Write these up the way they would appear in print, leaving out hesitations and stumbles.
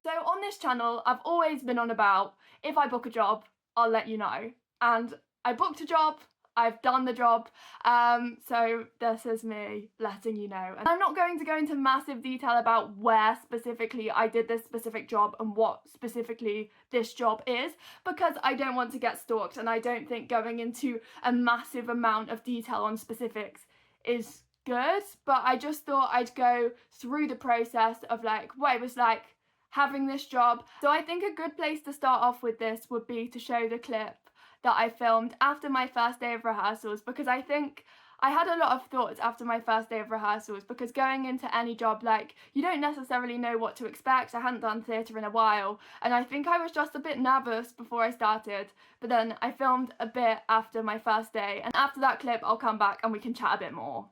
So on this channel, I've always been on about, if I book a job, I'll let you know. And I booked a job, I've done the job, so this is me letting you know. And I'm not going to go into massive detail about where specifically I did this specific job and what specifically this job is, because I don't want to get stalked, and I don't think going into a massive amount of detail on specifics is good. But I just thought I'd go through the process of like what it was like having this job. So I think a good place to start off with this would be to show the clip that I filmed after my first day of rehearsals, because I think I had a lot of thoughts after my first day of rehearsals, because going into any job, like, you don't necessarily know what to expect. I hadn't done theatre in a while, and I think I was just a bit nervous before I started, but then I filmed a bit after my first day, and after that clip I'll come back and we can chat a bit more.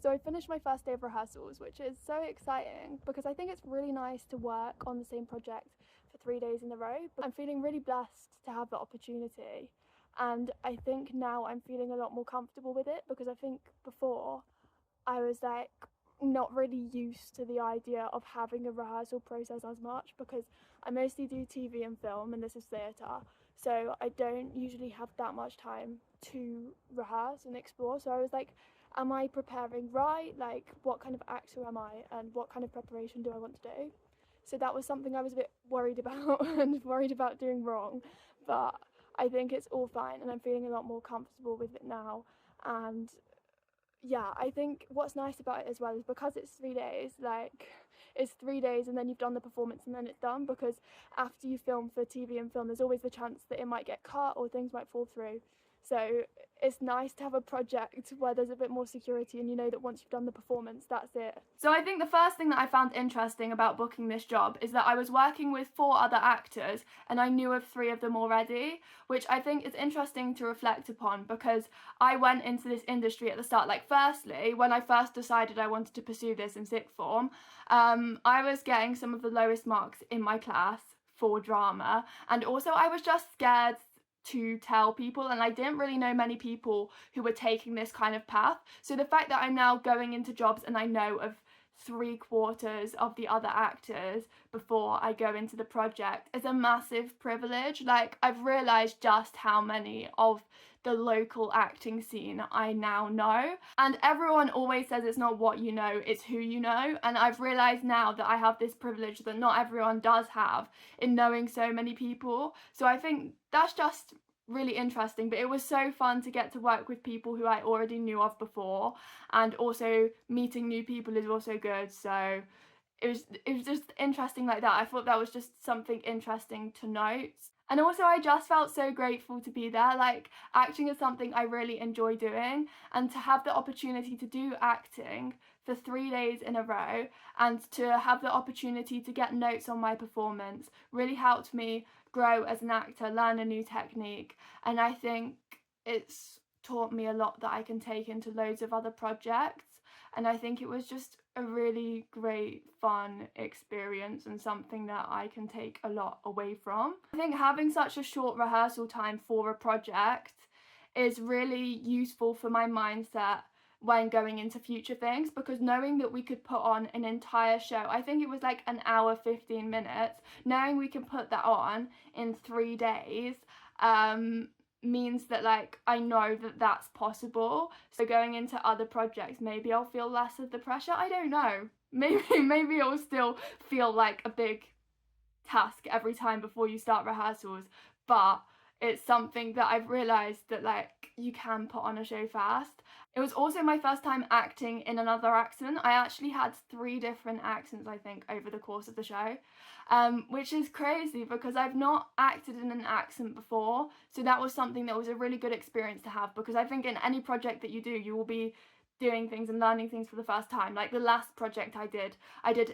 So I finished my first day of rehearsals, which is so exciting because I think it's really nice to work on the same project for 3 days in a row. But I'm feeling really blessed to have the opportunity, and I think now I'm feeling a lot more comfortable with it, because I think before I was like not really used to the idea of having a rehearsal process as much, because I mostly do TV and film and this is theatre, so I don't usually have that much time to rehearse and explore. So I was like, am I preparing right? Like, what kind of actor am I, and what kind of preparation do I want to do? So that was something I was a bit worried about and worried about doing wrong, but I think it's all fine and I'm feeling a lot more comfortable with it now. And yeah, I think what's nice about it as well is because it's 3 days, like, it's 3 days and then you've done the performance and then it's done, because after you film for TV and film, there's always the chance that it might get cut or things might fall through. So it's nice to have a project where there's a bit more security and you know that once you've done the performance, that's it. So I think the first thing that I found interesting about booking this job is that I was working with 4 other actors and I knew of 3 of them already, which I think is interesting to reflect upon, because I went into this industry at the start. Like, firstly, when I first decided I wanted to pursue this in sixth form, I was getting some of the lowest marks in my class for drama, and also I was just scared to tell people, and I didn't really know many people who were taking this kind of path. So the fact that I'm now going into jobs and I know of 3/4 of the other actors before I go into the project is a massive privilege. Like, I've realised just how many of the local acting scene I now know, and everyone always says it's not what you know, it's who you know, and I've realised now that I have this privilege that not everyone does have in knowing so many people. So I think that's just really interesting. But it was so fun to get to work with people who I already knew of before, and also meeting new people is also good. So it was just interesting like that. I thought that was just something interesting to note. And also I just felt so grateful to be there. Like, acting is something I really enjoy doing, and to have the opportunity to do acting for 3 days in a row and to have the opportunity to get notes on my performance really helped me grow as an actor, learn a new technique, and I think it's taught me a lot that I can take into loads of other projects. And I think it was just a really great, fun experience and something that I can take a lot away from. I think having such a short rehearsal time for a project is really useful for my mindset when going into future things, because knowing that we could put on an entire show, I think it was like an hour 15 minutes, knowing we can put that on in 3 days means that, like, I know that that's possible. So going into other projects, maybe I'll feel less of the pressure. I don't know. Maybe it'll still feel like a big task every time before you start rehearsals, but it's something that I've realised that, like, you can put on a show fast. It was also my first time acting in another accent. I actually had 3 different accents, I think, over the course of the show, which is crazy because I've not acted in an accent before. So that was something that was a really good experience to have, because I think in any project that you do, you will be doing things and learning things for the first time. Like, the last project I did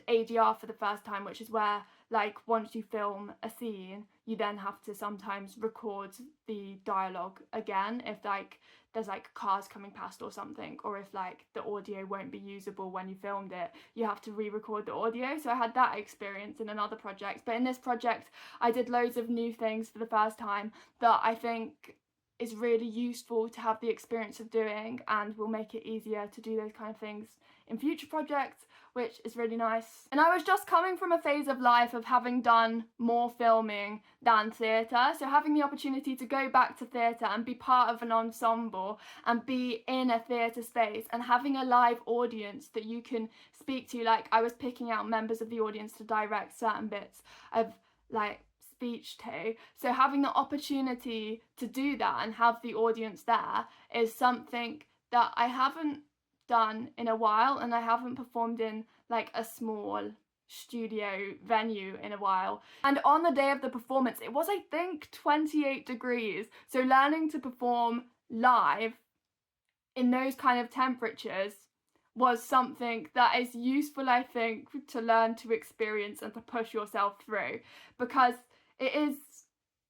ADR for the first time, which is where, like, once you film a scene, you then have to sometimes record the dialogue again if, like, there's like cars coming past or something, or if like the audio won't be usable when you filmed it, you have to re-record the audio. So I had that experience in another project, but in this project I did loads of new things for the first time that I think is really useful to have the experience of doing, and will make it easier to do those kind of things in future projects, which is really nice. And I was just coming from a phase of life of having done more filming than theatre, so having the opportunity to go back to theatre and be part of an ensemble and be in a theatre space and having a live audience that you can speak to, like I was picking out members of the audience to direct certain bits of like speech to, so having the opportunity to do that and have the audience there is something that I haven't done in a while, and I haven't performed in like a small studio venue in a while. And on the day of the performance, it was, I think, 28 degrees, so learning to perform live in those kind of temperatures was something that is useful, I think, to learn to experience and to push yourself through, because it is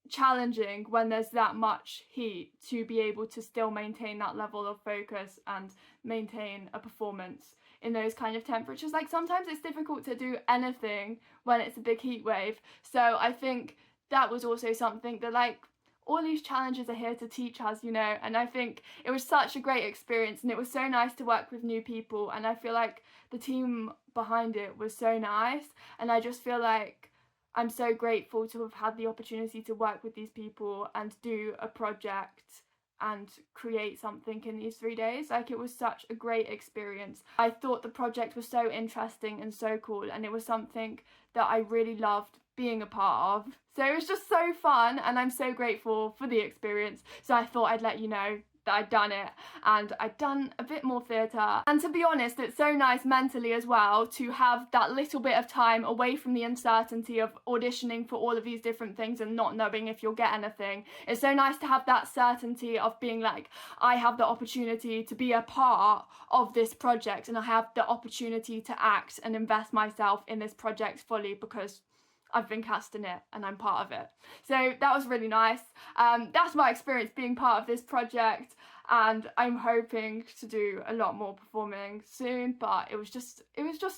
challenging when there's that much heat to be able to still maintain that level of focus and maintain a performance in those kind of temperatures. Like sometimes it's difficult to do anything when it's a big heat wave, so I think that was also something that, like, all these challenges are here to teach us, you know, and I think it was such a great experience, and it was so nice to work with new people, and I feel like the team behind it was so nice, and I just feel like I'm so grateful to have had the opportunity to work with these people and do a project and create something in these 3 days. Like, it was such a great experience. I thought the project was so interesting and so cool, and it was something that I really loved being a part of. So it was just so fun, and I'm so grateful for the experience. So I thought I'd let you know that I'd done it, and I'd done a bit more theatre. And to be honest, it's so nice mentally as well to have that little bit of time away from the uncertainty of auditioning for all of these different things and not knowing if you'll get anything. It's so nice to have that certainty of being like, I have the opportunity to be a part of this project, and I have the opportunity to act and invest myself in this project fully because I've been cast in it and I'm part of it. So that was really nice. That's my experience being part of this project, and I'm hoping to do a lot more performing soon, but it was just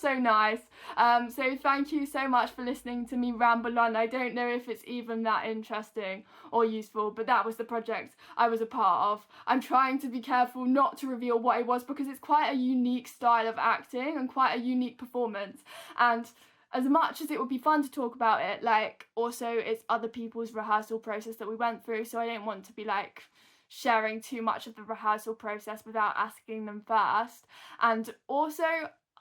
so nice. So thank you so much for listening to me ramble on. I don't know if it's even that interesting or useful, but that was the project I was a part of. I'm trying to be careful not to reveal what it was because it's quite a unique style of acting and quite a unique performance, and as much as it would be fun to talk about it, like, also it's other people's rehearsal process that we went through, so I don't want to be like sharing too much of the rehearsal process without asking them first. And also,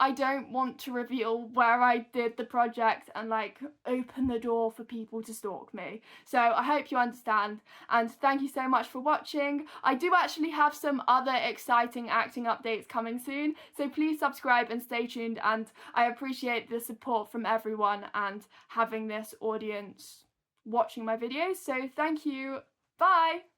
I don't want to reveal where I did the project and like open the door for people to stalk me. So I hope you understand, and thank you so much for watching. I do actually have some other exciting acting updates coming soon, so please subscribe and stay tuned, and I appreciate the support from everyone and having this audience watching my videos. So thank you. Bye.